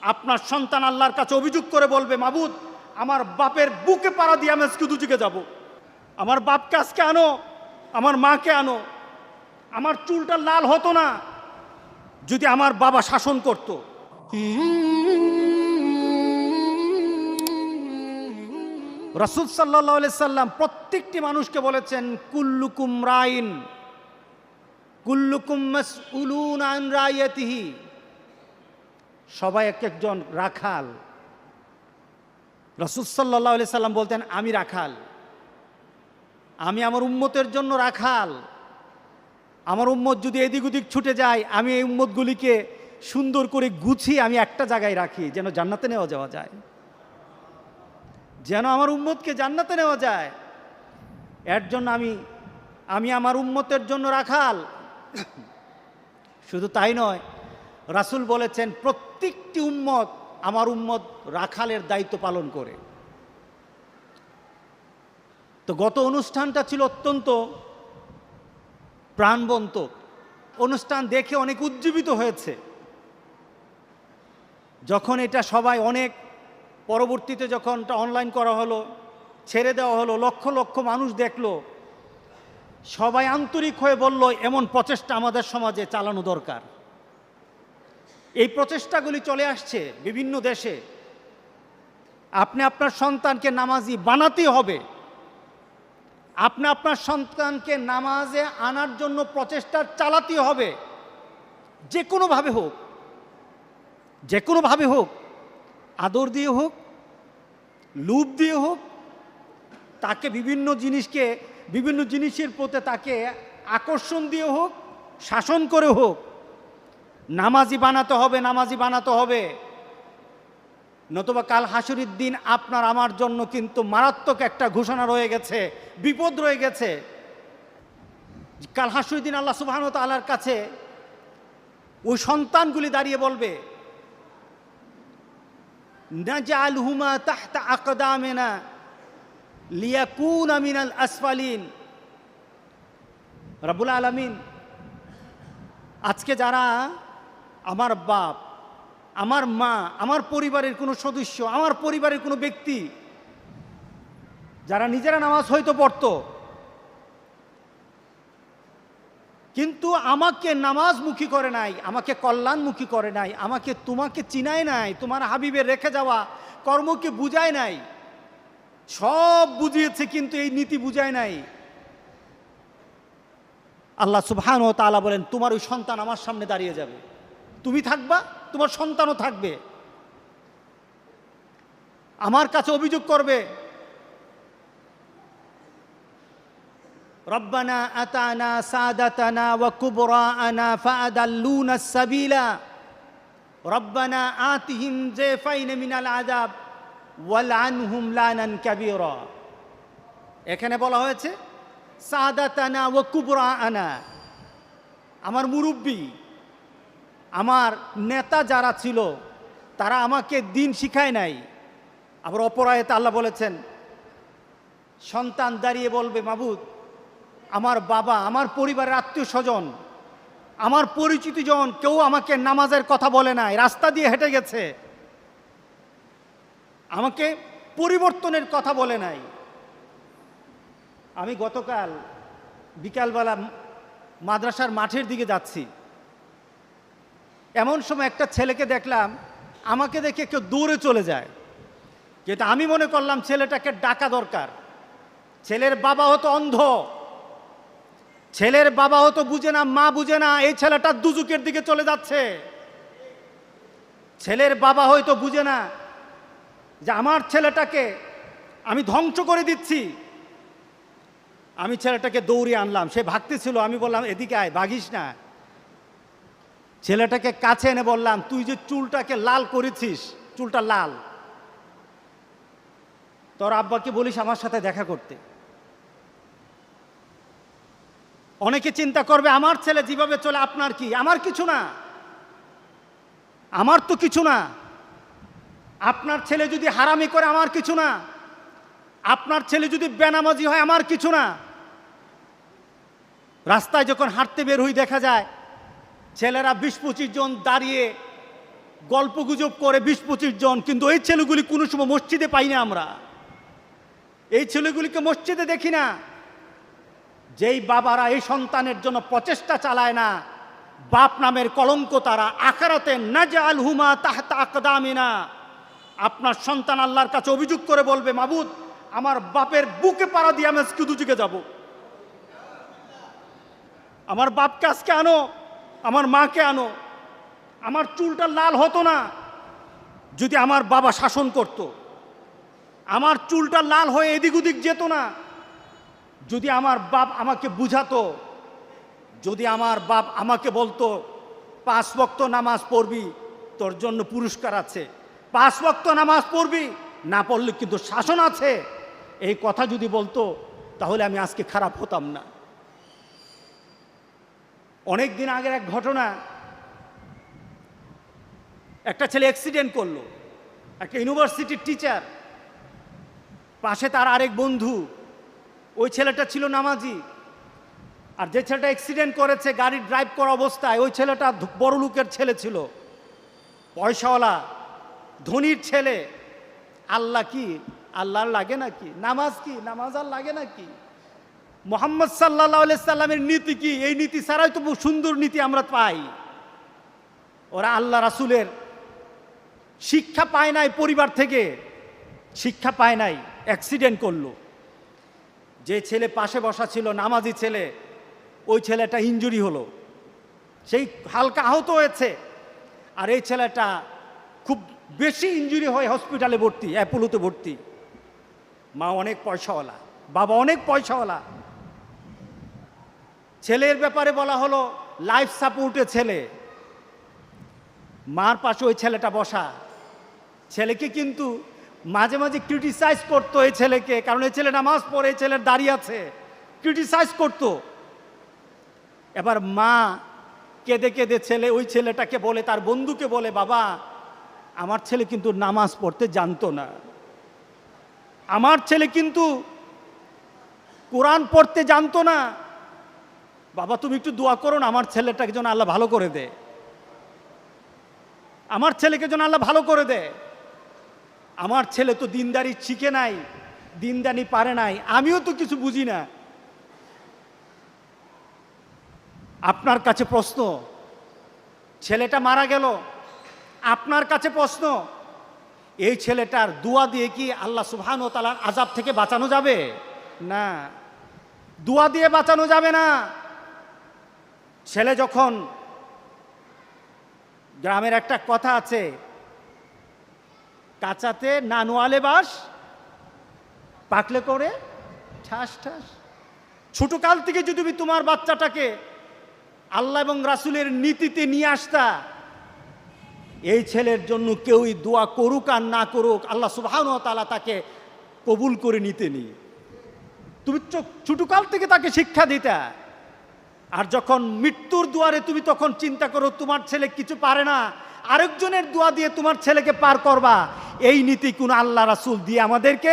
আপনার সন্তান আল্লাহর কাছে অভিযোগ করে বলবে, মাবুদ আমার বাপের বুকে পাড়া দিয়ে আমি আজকে দুদিকে যাব, আমার বাপকে আজকে আনো, আমার মাকে আনো। আমার চুলটা লাল হতো না যদি আমার বাবা শাসন করত। রাসূল সাল্লাল্লাহু আলাইহি সাল্লাম প্রত্যেকটি মানুষকে বলেছেন, কুল্লুকুম রাইন কুল্লুকুম মাসউলুন আন রাইয়াতিহি। সবাই এক একজন রাখাল। রাসূল সাল্লাল্লাহু আলাইহি সাল্লাম বলতেন, আমি রাখাল, আমি আমার উম্মতের জন্য রাখাল। আমার উম্মত যদি এদিক ওদিক ছুটে যায়, আমি এই উম্মতগুলিকে সুন্দর করে গুছিয়ে আমি একটা জায়গায় রাখি, যেন জান্নাতে নেওয়া যাওয়া যায়, যেন আমার উম্মতকে জান্নাতে নেওয়া যায়। এর জন্য আমি আমার উম্মতের জন্য রাখাল। শুধু তাই নয়, রাসূল বলেছেন প্রত্যেকটি উম্মত, আমার উম্মত রাখালের দায়িত্ব পালন করে। তো গত অনুষ্ঠানটা ছিল অত্যন্ত প্রাণবন্ত অনুষ্ঠান, দেখে অনেক উজ্জীবিত হয়েছে। যখন এটা সবাই অনেক পরবর্তীতে যখন এটা অনলাইন করা হলো, ছেড়ে দেওয়া হলো, লক্ষ লক্ষ মানুষ দেখলো, সবাই আন্তরিক হয়ে বলল এমন প্রচেষ্টা আমাদের সমাজে চালানো দরকার। এই প্রচেষ্টাগুলি চলে আসছে বিভিন্ন দেশে। আপনি আপনার সন্তানকে নামাজি বানাতে হবে, আপনি আপনার সন্তানকে নামাজে আনার জন্য প্রচেষ্টা চালাতে হবে, যে কোনোভাবে হোক, যে কোনোভাবে হোক, আদর দিয়ে হোক, লুপ দিয়ে হোক, তাকে বিভিন্ন জিনিসের প্রতি তাকে আকর্ষণ দিয়ে হোক, শাসন করে হোক, নামাজি বানাতে হবে, নামাজি বানাতে হবে। নতুবা কাল হাসুরের দিন আপনার আমার জন্য কিন্তু মারাত্মক একটা ঘোষণা রয়ে গেছে, বিপদ রয়ে গেছে। কাল হাসুরের দিন আল্লাহ সুবহানাহু ওয়া তাআলার কাছে ওই সন্তানগুলি দাঁড়িয়ে বলবে, নাজআলহুমা তাহতা আকদামিনা লিয়াকুনা মিনাল আসফালিন। রব্বুল আলামিন আজকে যারা আমার বাপ, আমার মা, আমার পরিবারের কোনো সদস্য, আমার পরিবারের কোনো ব্যক্তি যারা নিজেরা নামাজ হয়তো পড়তো, কিন্তু আমাকে নামাজমুখী করে নাই, আমাকে কল্যাণমুখী করে নাই, আমাকে তোমাকে চিনায় নাই, তোমার হাবিবের রেখে যাওয়া কর্মকে বুঝায় নাই। সব বুঝিয়েছে কিন্তু এই নীতি বুঝায় নাই। আল্লাহ সুবহানাহু ওয়া তাআলা বলেন, তোমার ওই সন্তান আমার সামনে দাঁড়িয়ে যাবে, তুমি থাকবা, তোমার সন্তানও থাকবে, আমার কাছে অভিযোগ করবে, রব্বানা আতানা সাদাতানা ওয়া কুবরাআনা ফাআদাল্লুনা সাবিলা রব্বানা আতিহিম যায়ফাইন মিনাল আযাব ওয়ালআনহুম লানান কাবীরা। এখানে বলা হয়েছে সাদাতানা ওয়া কুবরাআনা, আমার মুরব্বী, আমার নেতা যারা ছিল তারা আমাকে দিন শিখায় নাই। আবার অপর আয়াতে আল্লাহ বলেছেন, সন্তান দাঁড়িয়ে বলবে, মাবুদ আমার বাবা, আমার পরিবারের আত্মীয় স্বজন, আমার পরিচিত জন কেউ আমাকে নামাজের কথা বলে নাই, রাস্তা দিয়ে হেঁটে গেছে, আমাকে পরিবর্তনের কথা বলে নাই। আমি গতকাল বিকালবেলা মাদ্রাসার মাঠের দিকে যাচ্ছি, এমন সময় একটা ছেলেকে দেখলাম, আমাকে দেখে কেউ দৌড়ে চলে যায়, যেটা আমি মনে করলাম ছেলেটাকে ডাকা দরকার। ছেলের বাবা হতো অন্ধ, ছেলের বাবা হতো বুঝে না, মা বুঝে না, এই ছেলেটা দুজুকের দিকে চলে যাচ্ছে। ছেলের বাবা হয়তো বুঝে না যে আমার ছেলেটাকে আমি ধ্বংস করে দিচ্ছি। আমি ছেলেটাকে দৌড়িয়ে আনলাম, সে ভাগতেছিল, আমি বললাম এদিকে আয়, ভাগিস না। ছেলেটাকে কাছে এনে বললাম, তুই যে চুলটাকে লাল করেছিস, চুলটা লাল, তোর আব্বাকে বলিস আমার সাথে দেখা করতে। অনেকে চিন্তা করবে আমার ছেলে যেভাবে চলে আপনার কি, আমার কিছু না, আমার তো কিছু না। আপনার ছেলে যদি হারামি করে আমার কিছু না, আপনার ছেলে যদি বেনামাজি হয় আমার কিছু না। রাস্তায় যখন হাঁটতে বের হই দেখা যায় ছেলেরা ২০-২৫ জন দাঁড়িয়ে গল্পগুজব করে 20-25 জন, কিন্তু এই ছেলেগুলি কোনো সময় মসজিদে পাই না আমরা। এই ছেলেগুলিকে মসজিদে দেখি না। যেই বাবারা এই সন্তানের জন্য প্রচেষ্টা চালায় না, বাপ নামের কলঙ্ক তারা আখিরাতে নাজআলহুমা তাহতা আকদামিনা। আপনার সন্তান আল্লাহর কাছে অভিযোগ করে বলবে, মাবুদ আমার বাপের বুকে পাড়া দিয়ে আমি আজকে দুদিকে যাব। আমার বাপকে আজকে আনো, আমার মাকে আনো। আমার চুলটা লাল হতো না যদি আমার বাবা শাসন করত। আমার চুলটা লাল হয়ে এদিক ওদিক যেত না যদি আমার বাপ আমাকে বুঝাতো। যদি আমার বাপ আমাকে বলতো 5 ওয়াক্ত নামাজ পড়বি, তোর জন্য পুরস্কার আছে, 5 ওয়াক্ত নামাজ পড়বি, না পড়লে কিন্তু শাসন আছে, এই কথা যদি বলতো, তাহলে আমি আজকে খারাপ হতাম না। অনেক দিন আগের এক ঘটনা, একটা ছেলে অ্যাক্সিডেন্ট করলো, একটা ইউনিভার্সিটির টিচার, পাশে তার আরেক বন্ধু। ওই ছেলেটা ছিল নামাজি, আর যে ছেলেটা অ্যাক্সিডেন্ট করেছে গাড়ি ড্রাইভ করা অবস্থায়, ওই ছেলেটা বড় লোকের ছেলে ছিল, পয়সাওয়ালা ধনীর ছেলে। আল্লাহ কি আল্লাহর লাগে নাকি? নামাজ কি নামাজ আর লাগে নাকি? মুহাম্মদ সাল্লাল্লাহু আলাইহি সাল্লামের নীতি কি? এই নীতি ছাড়াই তো সুন্দর নীতি আমরা পাই। ওরা আল্লাহ রাসূলের শিক্ষা পায় নাই, পরিবার থেকে শিক্ষা পায় নাই, অ্যাক্সিডেন্ট করলো। যে ছেলে পাশে বসা ছিল নামাজি ছেলে, ওই ছেলেটা ইনজুরি হলো, সেই হালকা আহত হয়েছে। আর এই ছেলেটা খুব বেশি ইনজুরি হয়ে হসপিটালে ভর্তি, অ্যাপোলোতে ভর্তি। মা অনেক পয়সাওয়ালা, বাবা অনেক পয়সাওয়ালা। ছেলের ব্যাপারে বলা হলো লাইফ সাপোর্টে ছেলে, মার পাশে ওই ছেলেটা বসা। ছেলেকে কিন্তু মাঝে মাঝে ক্রিটিসাইজ করতো এই ছেলেকে, কারণ এই ছেলে নামাজ পড়ে, এই ছেলের দাঁড়িয়ে আছে, ক্রিটিসাইজ করতো। এবার মা কেঁদে কেঁদে ওই ছেলেটাকে বলে, তার বন্ধুকে বলে, বাবা আমার ছেলে কিন্তু নামাজ পড়তে জানতো না, আমার ছেলে কিন্তু কোরআন পড়তে জানতো না, বাবা তুমি একটু দোয়া করো না, আমার ছেলেটাকে যেন আল্লাহ ভালো করে দেয়, আমার ছেলেকে যেন আল্লাহ ভালো করে দেয়। আমার ছেলে তো দিনদারি শিখে নাই, দিনদারি পারে নাই, আমিও তো কিছু বুঝি না। আপনার কাছে প্রশ্ন, ছেলেটা মারা গেল, আপনার কাছে প্রশ্ন, এই ছেলেটার দোয়া দিয়ে কি আল্লাহ সুবহানাহু ওয়া তাআলার আযাব থেকে বাঁচানো যাবে? না, দোয়া দিয়ে বাঁচানো যাবে না। ছেলে যখন, গ্রামের একটা কথা আছে, কাঁচাতে না নোয়ালে বাস, পাকলে করে ঠাস ঠাস। ছোট কাল থেকে যদি তুমি তোমার বাচ্চাটাকে আল্লাহ এবং রাসূলের নীতিতে নিয়ে আসতা, এই ছেলের জন্য কেউই দোয়া করুক আর না করুক, আল্লাহ সুবহানাহু ওয়া তাআলা তাকে কবুল করে নিতেনি। তুমি ছোট কাল থেকে তাকে শিক্ষা দিতা। আর যখন মৃত্যুর দুয়ারে তুমি তখন চিন্তা করো তোমার ছেলে কিছু পারে না, আরেকজনের দোয়া দিয়ে তোমার ছেলেকে পার করবা, এই নীতি কোন আল্লাহ রাসূল দিয়ে আমাদেরকে